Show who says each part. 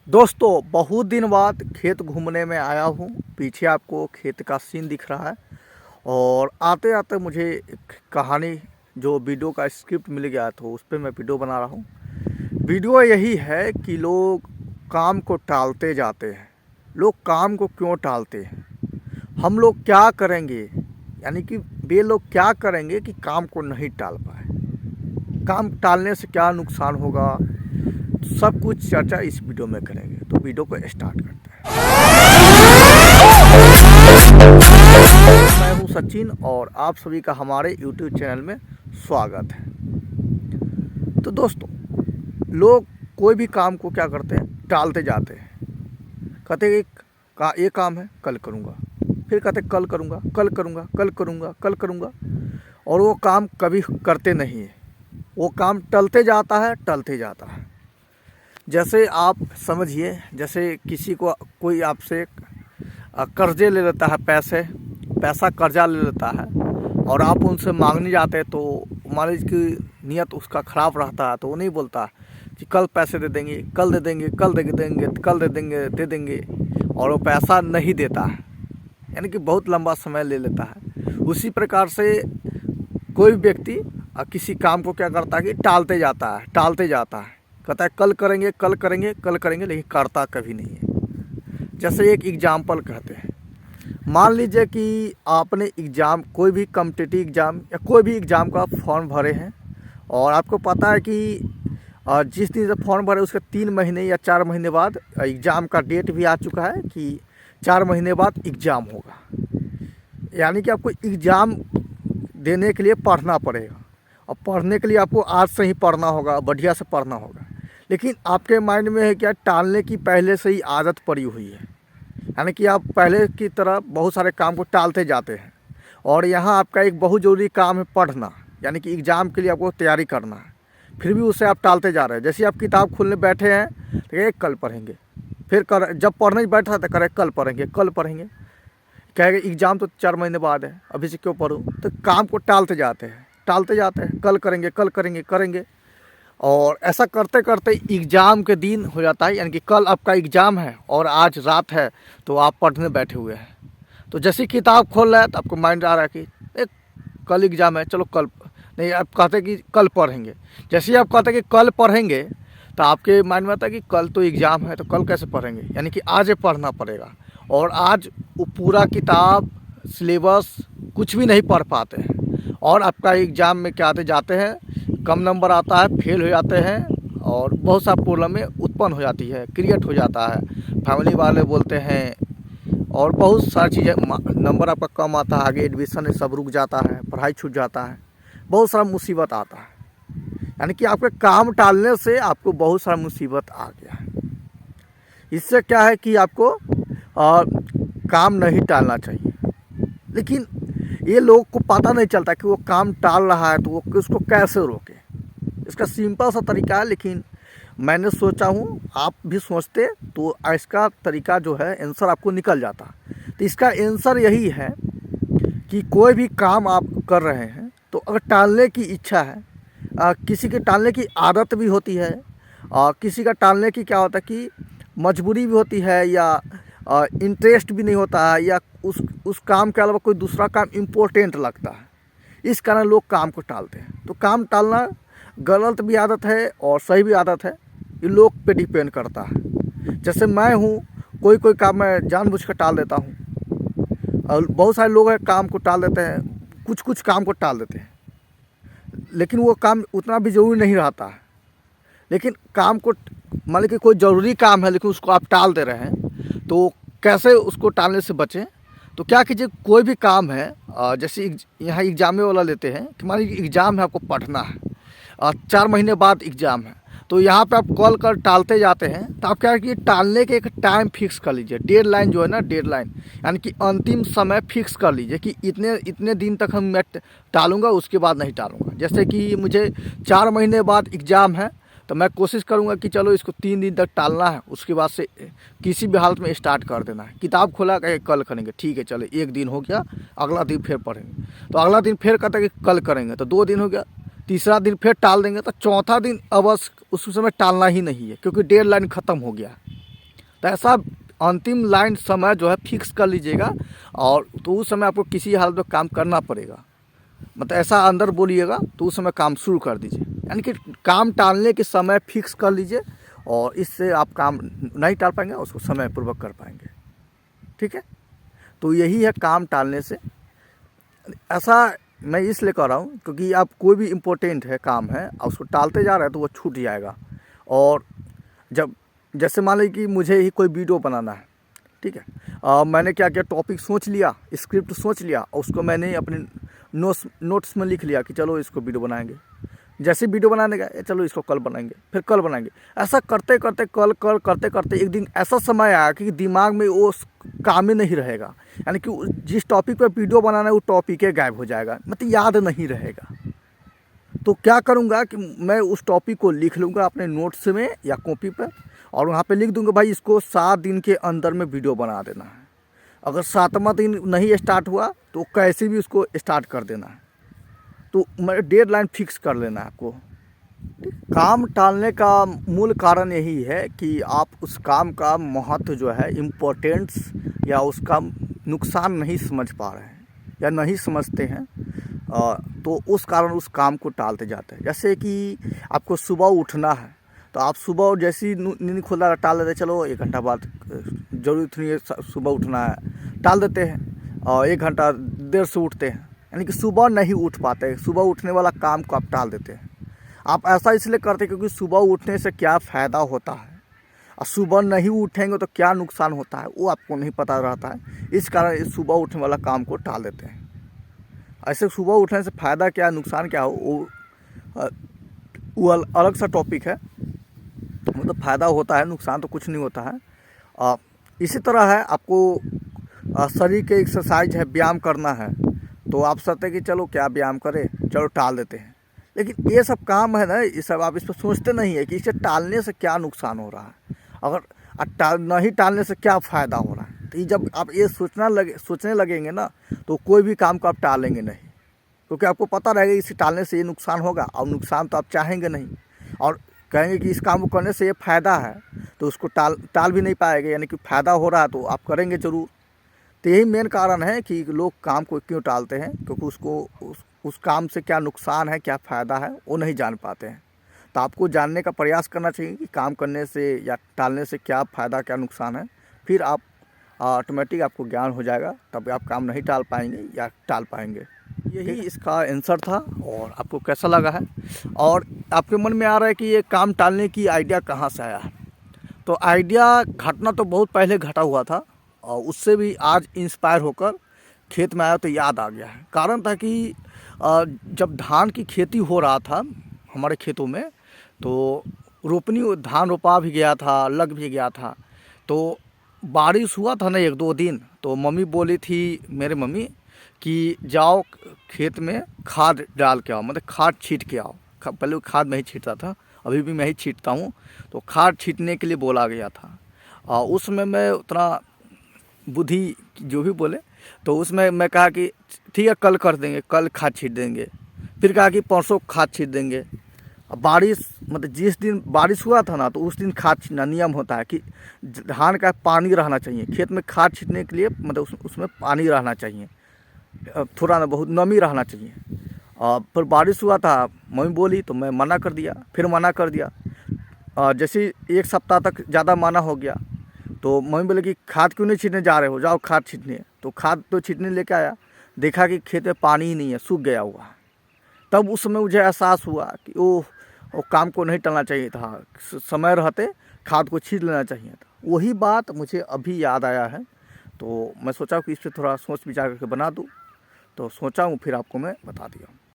Speaker 1: दोस्तों बहुत दिन बाद खेत घूमने में आया हूँ। पीछे आपको खेत का सीन दिख रहा है और आते आते मुझे एक कहानी जो वीडियो का स्क्रिप्ट मिल गया तो उस पर मैं वीडियो बना रहा हूँ। वीडियो यही है कि लोग काम को टालते जाते हैं। लोग काम को क्यों टालते हैं, हम लोग क्या करेंगे, यानी कि वे लोग क्या करेंगे कि काम को नहीं टाल पाए, काम टालने से क्या नुकसान होगा, सब कुछ चर्चा इस वीडियो में करेंगे। तो वीडियो को स्टार्ट करते हैं। मैं हूं सचिन और आप सभी का हमारे YouTube चैनल में स्वागत है। तो दोस्तों, लोग कोई भी काम को क्या करते हैं, टालते जाते हैं। कहते हैं कि ये काम है कल करूँगा, फिर कहते कल करूँगा, कल करूँगा, कल करूँगा, कल करूँगा, और वो काम कभी करते नहीं है। वो काम टलते जाता है, टलते जाता है। जैसे आप समझिए, जैसे किसी को कोई आपसे कर्जे ले लेता है, पैसा कर्जा ले लेता है और आप उनसे मांगने जाते हैं, तो मान लीजिए कि नियत उसका ख़राब रहता है, तो वो नहीं बोलता कि कल पैसे दे देंगे, कल दे देंगे, कल दे देंगे, कल दे देंगे, और वो पैसा नहीं देता है, यानी कि बहुत लंबा समय ले लेता है। उसी प्रकार से कोई व्यक्ति किसी काम को क्या करता है कि टालते जाता है, टालते जाता है। कहता है कल करेंगे, कल करेंगे, कल करेंगे, लेकिन करता कभी नहीं है। जैसे एक एग्जाम्पल कहते हैं, मान लीजिए कि आपने एग्ज़ाम, कोई भी कॉम्पिटिटिव एग्ज़ाम या कोई भी एग्ज़ाम का फॉर्म भरे हैं और आपको पता है कि जिस दिन से फॉर्म भरे उसके 3 महीने या 4 महीने बाद एग्ज़ाम का डेट भी आ चुका है कि 4 महीने बाद एग्ज़ाम होगा। यानी कि आपको एग्ज़ाम देने के लिए पढ़ना पड़ेगा, और पढ़ने के लिए आपको आज से ही पढ़ना होगा, बढ़िया से पढ़ना होगा। लेकिन आपके माइंड में है क्या, टालने की पहले से ही आदत पड़ी हुई है, यानी कि आप पहले की तरह बहुत सारे काम को टालते जाते हैं। और यहाँ आपका एक बहुत ज़रूरी काम है पढ़ना, यानी कि एग्ज़ाम के लिए आपको तैयारी करना है, फिर भी उसे आप टालते जा रहे हैं। जैसे आप किताब खोलने बैठे हैं तो एक कल पढ़ेंगे, फिर जब पढ़ने बैठा तो करें कल पढ़ेंगे, कल पढ़ेंगे, कहेंगे एग्ज़ाम तो 4 महीने बाद है, अभी से क्यों पढ़ूँ। तो काम को टालते जाते हैं, टालते जाते हैं, कल करेंगे, कल करेंगे, करेंगे, और ऐसा करते करते एग्ज़ाम के दिन हो जाता है। यानी कि कल आपका एग्ज़ाम है और आज रात है, तो आप पढ़ने बैठे हुए हैं। तो जैसे किताब खोल रहे हैं तो आपको माइंड आ रहा है कि एक कल एग्ज़ाम है, चलो कल नहीं, आप कहते कि कल पढ़ेंगे। जैसे ही आप कहते कि कल पढ़ेंगे तो आपके माइंड में आता है कि कल तो एग्ज़ाम है, तो कल कैसे पढ़ेंगे, यानी कि आज ही पढ़ना पड़ेगा। और आज वो पूरा किताब, सिलेबस कुछ भी नहीं पढ़ पाते हैं, और आपका एग्ज़ाम में क्या आते जाते हैं, कम नंबर आता है, फेल हो जाते हैं, और बहुत सा प्रॉब्लम उत्पन्न हो जाती है, क्रिएट हो जाता है। फैमिली वाले बोलते हैं और बहुत सारी चीज़ें, नंबर आपका कम आता है, आगे एडमिशन सब रुक जाता है, पढ़ाई छूट जाता है, बहुत सारा मुसीबत आता है। यानी कि आपके काम टालने से आपको बहुत सारा मुसीबत आ गया है। इससे क्या है कि आपको काम नहीं टालना चाहिए। लेकिन ये लोगों को पता नहीं चलता कि वो काम टाल रहा है तो वो उसको कैसे रोके। इसका सिंपल सा तरीका है, लेकिन मैंने सोचा हूँ आप भी सोचते तो इसका तरीका जो है, आंसर आपको निकल जाता। तो इसका आंसर यही है कि कोई भी काम आप कर रहे हैं तो अगर टालने की इच्छा है, किसी के टालने की आदत भी होती है, किसी का टालने की क्या होता है कि मजबूरी भी होती है, या इंटरेस्ट भी नहीं होता है, या उस काम के अलावा कोई दूसरा काम इम्पोर्टेंट लगता है। इस कारण लोग काम को टालते हैं। तो काम टालना गलत भी आदत है और सही भी आदत है, ये लोग पे डिपेंड करता है। जैसे मैं हूँ, कोई कोई काम मैं जानबूझ कर टाल देता हूँ, और बहुत सारे लोग हैं काम को टाल देते हैं, कुछ कुछ काम को टाल देते हैं, लेकिन वो काम उतना भी ज़रूरी नहीं रहता है। लेकिन काम को, मान लीजिए कि कोई ज़रूरी काम है लेकिन उसको आप टाल दे रहे हैं, तो कैसे उसको टालने से बचें। तो क्या कीजिए, कोई भी काम है, जैसे यहाँ एग्ज़ाम वाला लेते हैं कि मान लीजिए एग्ज़ाम है, आपको पढ़ना है, 4 महीने बाद एग्ज़ाम है, तो यहाँ पे आप कॉल कर टालते जाते हैं। तो आप क्या कीजिए, टालने के एक टाइम फिक्स कर लीजिए, डेडलाइन जो है ना, डेडलाइन यानी कि अंतिम समय फिक्स कर लीजिए कि इतने दिन तक मैं टालूँगा, उसके बाद नहीं टालूँगा। जैसे कि मुझे 4 महीने बाद एग्ज़ाम है, तो मैं कोशिश करूंगा कि चलो इसको 3 दिन तक टालना है, उसके बाद से किसी भी हालत में स्टार्ट कर देना है। किताब खोला कहे कल करेंगे, ठीक है चले, 1 दिन हो गया, अगला दिन फिर पढ़ेंगे, तो अगला दिन फिर कहते हैं कि कल करेंगे, तो 2 दिन हो गया, तीसरा दिन फिर टाल देंगे, तो चौथा दिन अब उस समय टालना ही नहीं है, क्योंकि डेडलाइन ख़त्म हो गया। तो ऐसा अंतिम लाइन समय जो है फिक्स कर लीजिएगा, और तो उस समय आपको किसी हालत में काम करना पड़ेगा, मतलब ऐसा अंदर बोलिएगा तो उस समय काम शुरू कर दीजिए। यानी कि काम टालने के समय फिक्स कर लीजिए, और इससे आप काम नहीं टाल पाएंगे, उसको समय पूर्वक कर पाएंगे। ठीक है, तो यही है काम टालने से। ऐसा मैं इसलिए कह रहा हूँ क्योंकि आप कोई भी इम्पोर्टेंट है काम है और उसको टालते जा रहे हैं तो वो छूट जाएगा। और जब जैसे मान लीजिए कि मुझे ही कोई वीडियो बनाना है, ठीक है, मैंने क्या किया, टॉपिक सोच लिया, स्क्रिप्ट सोच लिया, और उसको मैंने अपने नोट्स में लिख लिया कि चलो इसको वीडियो बनाएंगे। जैसे वीडियो बनाने गए, चलो इसको कल बनाएंगे, फिर कल बनाएंगे। ऐसा करते करते कल करते करते एक दिन ऐसा समय आया कि दिमाग में वो काम ही नहीं रहेगा, यानी कि जिस टॉपिक पर वीडियो बनाना है वो टॉपिक ही गायब हो जाएगा, मतलब याद नहीं रहेगा। तो क्या करूँगा कि मैं उस टॉपिक को लिख लूँगा अपने नोट्स में या कॉपी पर, और वहाँ पे लिख दूँगा भाई इसको 7 दिन के अंदर में वीडियो बना देना है। अगर 7वां दिन नहीं स्टार्ट हुआ तो कैसे भी उसको स्टार्ट कर देना है। तो मैं डेडलाइन फिक्स कर लेना है आपको। काम टालने का मूल कारण यही है कि आप उस काम का महत्व जो है, इम्पोर्टेंस या उसका नुकसान नहीं समझ पा रहे हैं या नहीं समझते हैं, तो उस कारण उस काम को टालते जाते हैं। जैसे कि आपको सुबह उठना है, तो आप सुबह जैसी नींद खुला टाल देते, चलो 1 घंटा बाद ज़रूरत नहीं है सुबह उठना है, टाल देते हैं, और 1 घंटा देर से उठते हैं, यानी कि सुबह नहीं उठ पाते। सुबह उठने वाला काम को आप टाल देते हैं। आप ऐसा इसलिए करते हैं क्योंकि सुबह उठने से क्या फ़ायदा होता है और सुबह नहीं उठेंगे तो क्या नुकसान होता है वो आपको नहीं पता रहता है। इस कारण इस सुबह उठने वाला काम को टाल देते हैं। ऐसे सुबह उठने से फ़ायदा क्या, नुकसान क्या हो, वो अलग सा टॉपिक है। मतलब फ़ायदा होता है, नुकसान तो कुछ नहीं होता है। इसी तरह है, आपको शरीर के एक्सरसाइज है, व्यायाम करना है, तो आप सोचते हैं कि चलो क्या व्यायाम करें, चलो टाल देते हैं। लेकिन ये सब काम है ना, ये सब आप इस पर सोचते नहीं है कि इसे टालने से क्या नुकसान हो रहा है, अगर नहीं टालने से क्या फ़ायदा हो रहा है। तो ये जब आप ये सोचने लगेंगे ना, तो कोई भी काम को आप टालेंगे नहीं, क्योंकि आपको पता रहेगा इसे टालने से ये नुकसान होगा, और नुकसान तो आप चाहेंगे नहीं, और कहेंगे कि इस काम को करने से ये फ़ायदा है, तो उसको टाल भी नहीं पाएंगे। यानी कि फ़ायदा हो रहा है तो आप करेंगे ज़रूर। तो यही मेन कारण है कि लोग काम को क्यों टालते हैं, क्योंकि उसको उस काम से क्या नुकसान है, क्या फ़ायदा है, वो नहीं जान पाते हैं। तो आपको जानने का प्रयास करना चाहिए कि काम करने से या टालने से क्या फ़ायदा, क्या नुकसान है। फिर आप ऑटोमेटिक आपको ज्ञान हो जाएगा, तब आप काम नहीं टाल पाएंगे या टाल पाएंगे। यही इसका आंसर था। और आपको कैसा लगा है, और आपके मन में आ रहा है कि ये काम टालने की आइडिया कहाँ से आया है। तो आइडिया घटना तो बहुत पहले घटा हुआ था, और उससे भी आज इंस्पायर होकर खेत में आया तो याद आ गया है। कारण था कि जब धान की खेती हो रहा था हमारे खेतों में, तो रोपनी धान रोपा भी गया था, लग भी गया था। तो बारिश हुआ था ना 1-2 दिन, तो मम्मी बोली थी, मेरे मम्मी, कि जाओ खेत में खाद डाल के आओ, मतलब खाद छींट के आओ। पहले खाद मैं ही छींटता था, अभी भी मैं ही छींटता हूँ। तो खाद छींटने के लिए बोला गया था, और उसमें मैं उतना बुद्धि जो भी बोले, तो उसमें मैं कहा कि ठीक है कल कर देंगे, कल खाद छींट देंगे। फिर कहा कि परसों खाद छींट देंगे। अब बारिश, मतलब जिस दिन बारिश हुआ था ना, तो उस दिन खाद छींटना नियम होता है कि धान का पानी रहना चाहिए खेत में। खाद छींटने के लिए मतलब उसमें पानी रहना चाहिए, थोड़ा ना बहुत नमी रहना चाहिए। फिर बारिश हुआ था, मम्मी बोली तो मैं मना कर दिया, फिर मना कर दिया। जैसे 1 सप्ताह तक ज़्यादा मना हो गया, तो मम्मी बोले कि खाद क्यों नहीं छींटने जा रहे हो, जाओ खाद छींटने। तो खाद तो छींटने लेके आया, देखा कि खेत में पानी ही नहीं है, सूख गया हुआ। तब उस समय मुझे एहसास हुआ कि वो काम को नहीं टालना चाहिए था, समय रहते खाद को छींट लेना चाहिए था। वही बात मुझे अभी याद आया है, तो मैं सोचा कि इस पर थोड़ा सोच विचार करके बना दूँ। तो सोचा हूँ, फिर आपको मैं बता दिया।